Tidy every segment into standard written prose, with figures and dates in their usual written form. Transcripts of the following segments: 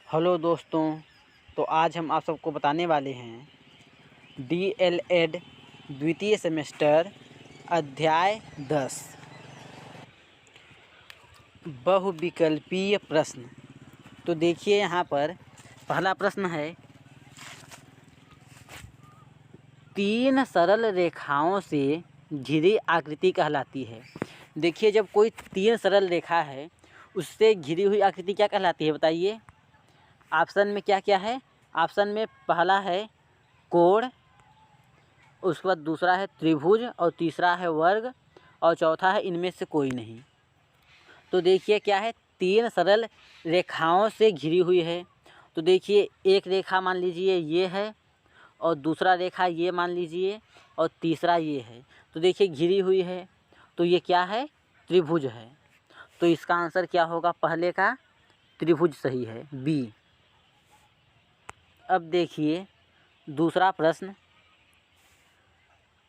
Hello दोस्तों, तो आज हम आप सबको बताने वाले हैं DLED द्वितीय सेमेस्टर अध्याय 10 बहुविकल्पीय प्रश्न। तो देखिए यहाँ पर पहला प्रश्न है, 3 सरल रेखाओं से घिरी आकृति कहलाती है। देखिए जब कोई 3 सरल रेखा है उससे घिरी हुई आकृति क्या कहलाती है बताइए। ऑप्शन में क्या क्या है? ऑप्शन में पहला है कोण, उसके बाद दूसरा है त्रिभुज और तीसरा है वर्ग और चौथा है इनमें से कोई नहीं। तो देखिए क्या है, 3 सरल रेखाओं से घिरी हुई है। तो देखिए एक रेखा मान लीजिए ये है और दूसरा रेखा ये मान लीजिए और तीसरा ये है। तो देखिए घिरी हुई है, तो ये क्या है? त्रिभुज है। तो इसका आंसर क्या होगा? पहले का त्रिभुज सही है, बी। अब देखिए दूसरा प्रश्न,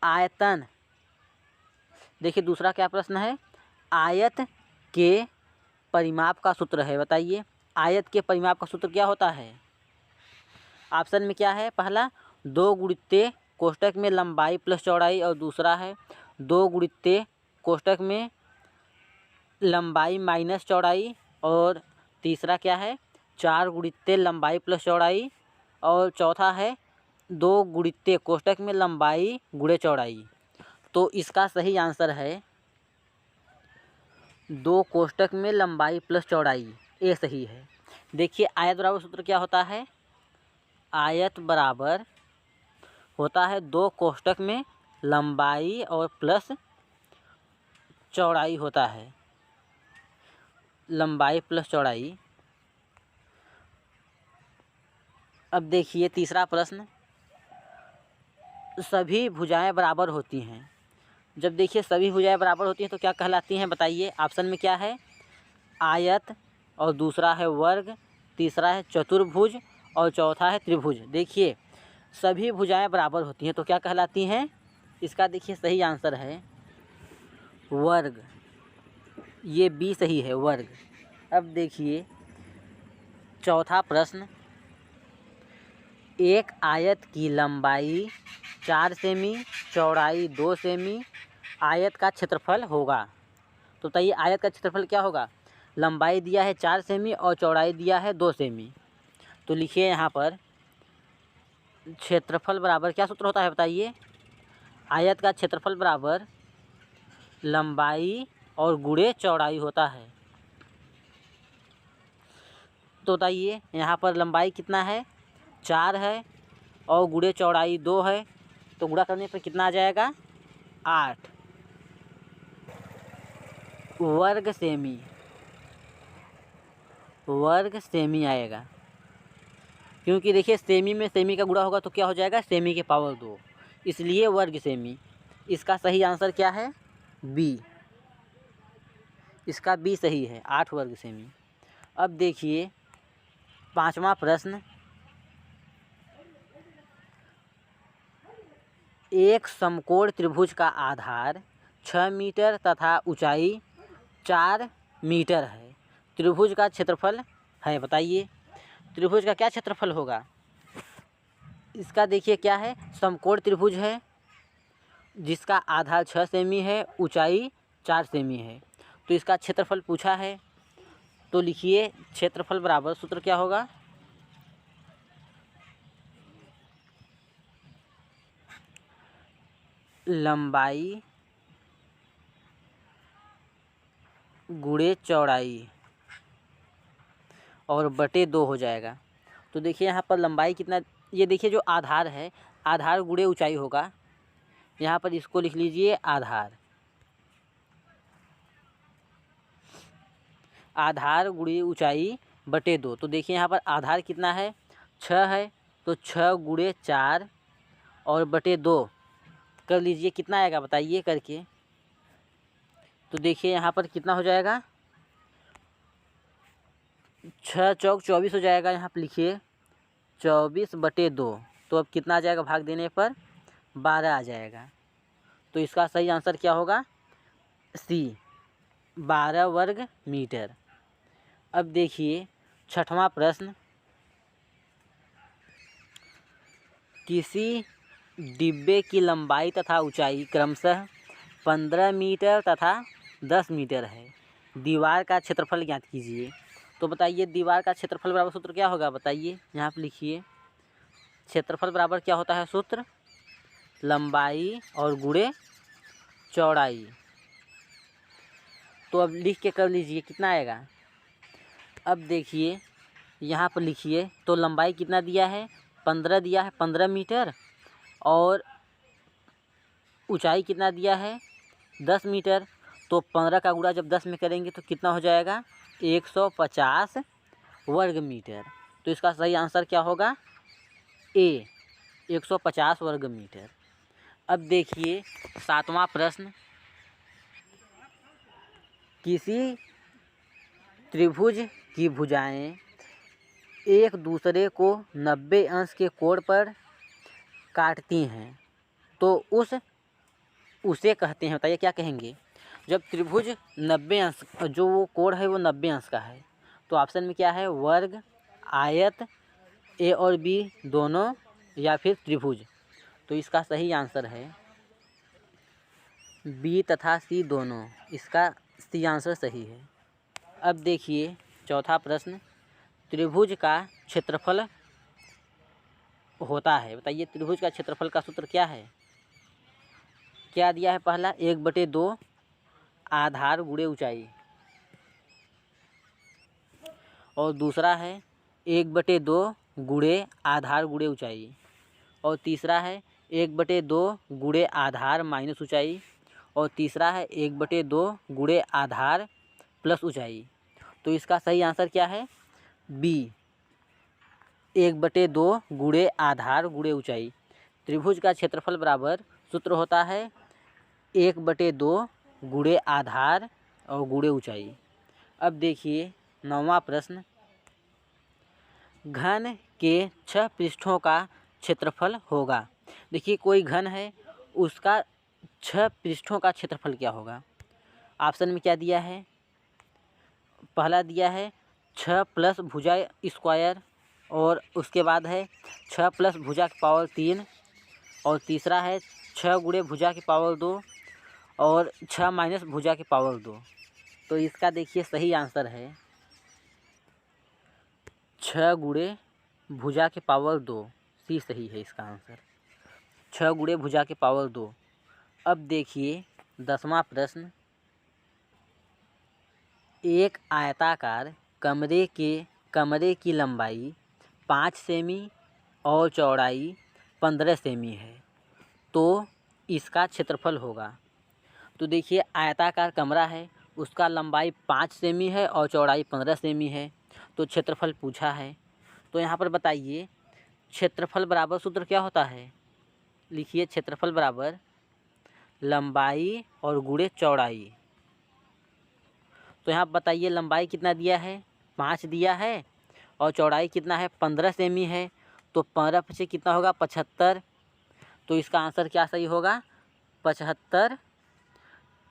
आयतन। देखिए दूसरा क्या प्रश्न है? आयत के परिमाप का सूत्र है, बताइए आयत के परिमाप का सूत्र क्या होता है। ऑप्शन में क्या है? पहला 2 गुणित्ते कोष्ठक में लंबाई प्लस चौड़ाई और दूसरा है 2 गुणित्ते कोष्ठक में लंबाई माइनस चौड़ाई और तीसरा क्या है 4 गुणित्ते लंबाई प्लस चौड़ाई और चौथा है 2 गुणित्ते कोष्ठक में लंबाई गुणे चौड़ाई। तो इसका सही आंसर है 2 कोष्ठक में लंबाई प्लस चौड़ाई, ये सही है। देखिए आयत बराबर सूत्र क्या होता है? आयत बराबर होता है 2 कोष्ठक में लंबाई और प्लस चौड़ाई होता है, लंबाई प्लस चौड़ाई। अब देखिए तीसरा प्रश्न, सभी भुजाएं बराबर होती हैं। जब देखिए सभी भुजाएं बराबर होती हैं तो क्या कहलाती हैं बताइए। ऑप्शन में क्या है? आयत और दूसरा है वर्ग, तीसरा है चतुर्भुज और चौथा है त्रिभुज। देखिए सभी भुजाएं बराबर होती हैं तो क्या कहलाती हैं? इसका देखिए सही आंसर है वर्ग, ये बी सही है, वर्ग। अब देखिए चौथा प्रश्न, एक आयत की लंबाई 4 सेमी, चौड़ाई 2 सेमी, आयत का क्षेत्रफल होगा। तो बताइए आयत का क्षेत्रफल क्या होगा? लंबाई दिया है 4 सेमी और चौड़ाई दिया है 2 सेमी। तो लिखिए यहाँ पर क्षेत्रफल बराबर क्या सूत्र होता है बताइए। आयत का क्षेत्रफल बराबर लंबाई और गुणे चौड़ाई होता है। तो बताइए यहाँ पर लंबाई कितना है? 4 है और गुणे चौड़ाई 2 है, तो गुणा करने पर कितना आ जाएगा? 8 वर्ग सेमी, वर्ग सेमी आएगा। क्योंकि देखिए सेमी में सेमी का गुणा होगा तो क्या हो जाएगा? सेमी के पावर 2, इसलिए वर्ग सेमी। इसका सही आंसर क्या है? बी, इसका बी सही है, 8 वर्ग सेमी। अब देखिए पांचवा प्रश्न, एक समकोण त्रिभुज का आधार 6 मीटर तथा ऊंचाई 4 मीटर है। त्रिभुज का क्षेत्रफल है, बताइए त्रिभुज का क्या क्षेत्रफल होगा। इसका देखिए क्या है, समकोण त्रिभुज है जिसका आधार 6 सेमी है, ऊंचाई 4 सेमी है। तो इसका क्षेत्रफल पूछा है, तो लिखिए क्षेत्रफल बराबर सूत्र क्या होगा? लंबाई गुणे चौड़ाई और बटे 2 हो जाएगा। तो देखिए यहाँ पर लंबाई कितना, ये देखिए जो आधार है, आधार गुणे ऊंचाई होगा। यहाँ पर इसको लिख लीजिए आधार, आधार गुणे ऊंचाई बटे 2। तो देखिए यहाँ पर आधार कितना है? 6 है, तो 6 गुणे 4 और बटे 2 कर लीजिए, कितना आएगा बताइए करके। तो देखिए यहाँ पर कितना हो जाएगा? 6 चौक 24 हो जाएगा। यहाँ पर लिखिए 24 बटे 2, तो अब कितना आ जाएगा भाग देने पर? 12 आ जाएगा। तो इसका सही आंसर क्या होगा? सी, 12 वर्ग मीटर। अब देखिए छठवां प्रश्न, किसी डिब्बे की लंबाई तथा ऊंचाई क्रमशः 15 मीटर तथा 10 मीटर है। दीवार का क्षेत्रफल ज्ञात कीजिए। तो बताइए दीवार का क्षेत्रफल बराबर सूत्र क्या होगा, बताइए यहाँ पर लिखिए। क्षेत्रफल बराबर क्या होता है सूत्र, लंबाई और गुणे चौड़ाई। तो अब लिख के कर लीजिए कितना आएगा। अब देखिए यहाँ पर लिखिए, तो लंबाई कितना दिया है, 15 दिया है, 15 मीटर, और ऊंचाई कितना दिया है, 10 मीटर। तो 15 का गुणा जब 10 में करेंगे तो कितना हो जाएगा, 150 वर्ग मीटर। तो इसका सही आंसर क्या होगा, ए, 150 वर्ग मीटर। अब देखिए 7वां प्रश्न, किसी त्रिभुज की भुजाएं एक दूसरे को 90 अंश के कोण पर काटती हैं तो उसे कहते हैं, बताइए क्या कहेंगे। जब त्रिभुज 90 अंश, जो वो कोण है वो 90 अंश का है, तो ऑप्शन में क्या है, वर्ग, आयत, ए और बी दोनों, या फिर त्रिभुज। तो इसका सही आंसर है बी तथा सी दोनों, इसका सी आंसर सही है। अब देखिए चौथा प्रश्न, त्रिभुज का क्षेत्रफल होता है, बताइए त्रिभुज का क्षेत्रफल का सूत्र क्या है। क्या दिया है, पहला 1/2 आधार गुणे ऊंचाई, और दूसरा है 1/2 गुणे आधार गुणे ऊंचाई, और तीसरा है 1/2 गुणे आधार माइनस ऊंचाई, और तीसरा है 1/2 गुणे आधार प्लस ऊंचाई। तो इसका सही आंसर क्या है, बी, 1/2 गुणे आधार गुणे ऊंचाई। त्रिभुज का क्षेत्रफल बराबर सूत्र होता है 1/2 गुणे आधार और गुणे ऊंचाई। अब देखिए 9वां प्रश्न, घन के 6 पृष्ठों का क्षेत्रफल होगा। देखिए कोई घन है, उसका 6 पृष्ठों का क्षेत्रफल क्या होगा। ऑप्शन में क्या दिया है, पहला दिया है 6 प्लस भुजा स्क्वायर, और उसके बाद है 6 प्लस भुजा की पावर 3, और तीसरा है 6 गुणे भुजा की पावर 2, और 6 माइनस भुजा की पावर 2। तो इसका देखिए सही आंसर है 6 गुणे भुजा की पावर 2, सी सही है इसका आंसर, 6 गुणे भुजा की पावर 2। अब देखिए 10वां प्रश्न, एक आयताकार कमरे की लंबाई 5 सेमी और चौड़ाई 15 सेमी है, तो इसका क्षेत्रफल होगा। तो देखिए आयताकार कमरा है, उसका लंबाई 5 सेमी है और चौड़ाई 15 सेमी है, तो क्षेत्रफल पूछा है। तो यहाँ पर बताइए क्षेत्रफल बराबर सूत्र क्या होता है, लिखिए क्षेत्रफल बराबर लंबाई और गुणे चौड़ाई। तो यहाँ बताइए लंबाई कितना दिया है, 5 दिया है, और चौड़ाई कितना है, 15 सेमी है, तो 15 से कितना होगा, 75। तो इसका आंसर क्या सही होगा, 75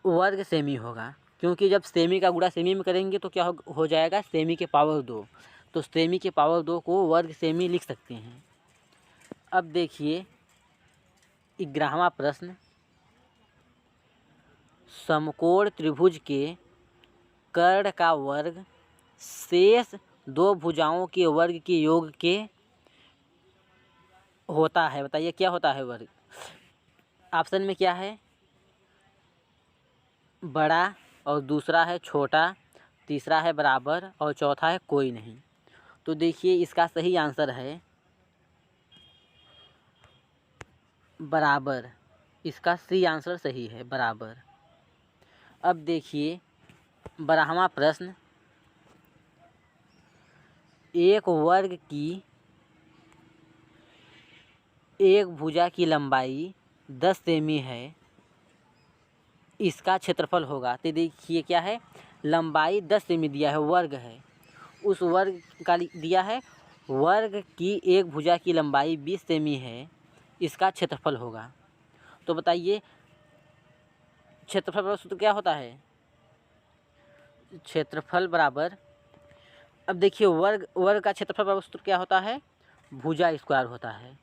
वर्ग सेमी होगा, क्योंकि जब सेमी का गुणा सेमी में करेंगे तो क्या हो जाएगा, सेमी के पावर 2। तो सेमी के पावर 2 को वर्ग सेमी लिख सकते हैं। अब देखिए 11वां प्रश्न, समकोण त्रिभुज के कर्ण का वर्ग शेष 2 भुजाओं के वर्ग के योग के होता है, बताइए क्या होता है वर्ग। ऑप्शन में क्या है, बड़ा, और दूसरा है छोटा, तीसरा है बराबर, और चौथा है कोई नहीं। तो देखिए इसका सही आंसर है बराबर, इसका सी आंसर सही है, बराबर। अब देखिए 12वां प्रश्न, एक वर्ग की एक भुजा की लंबाई 10 सेमी है, इसका क्षेत्रफल होगा। तो देखिए क्या है, लंबाई 10 सेमी दिया है, वर्ग है, उस वर्ग का दिया है, वर्ग की एक भुजा की लंबाई 20 सेमी है, इसका क्षेत्रफल होगा। तो बताइए क्षेत्रफल बराबर सूत्र क्या होता है, क्षेत्रफल बराबर, अब देखिए वर्ग का क्षेत्रफल बराबर सूत्र क्या होता है, भुजा स्क्वायर होता है।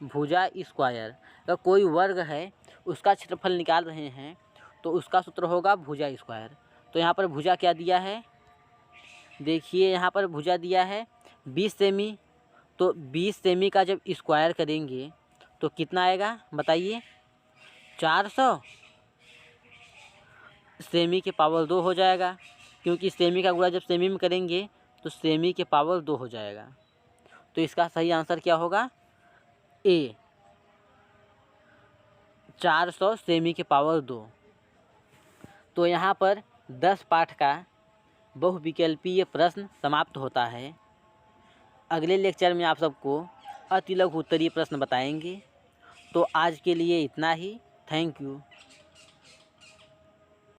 भुजा स्क्वायर, अगर कोई वर्ग है उसका क्षेत्रफल निकाल रहे हैं तो उसका सूत्र होगा भुजा स्क्वायर। तो यहाँ पर भुजा क्या दिया है, देखिए यहाँ पर भुजा दिया है 20 सेमी, तो 20 सेमी का जब स्क्वायर करेंगे तो कितना आएगा बताइए, 400 सेमी के पावर 2 हो जाएगा, क्योंकि सेमी का गुणा जब सेमी में करेंगे तो सेमी के पावर 2 हो जाएगा। तो इसका सही आंसर क्या होगा, ए 400 सेमी के पावर 2। तो यहाँ पर 10 पाठ का बहुविकल्पीय प्रश्न समाप्त होता है। अगले लेक्चर में आप सबको अति लघु उत्तरीय प्रश्न बताएंगे। तो आज के लिए इतना ही। Thank you.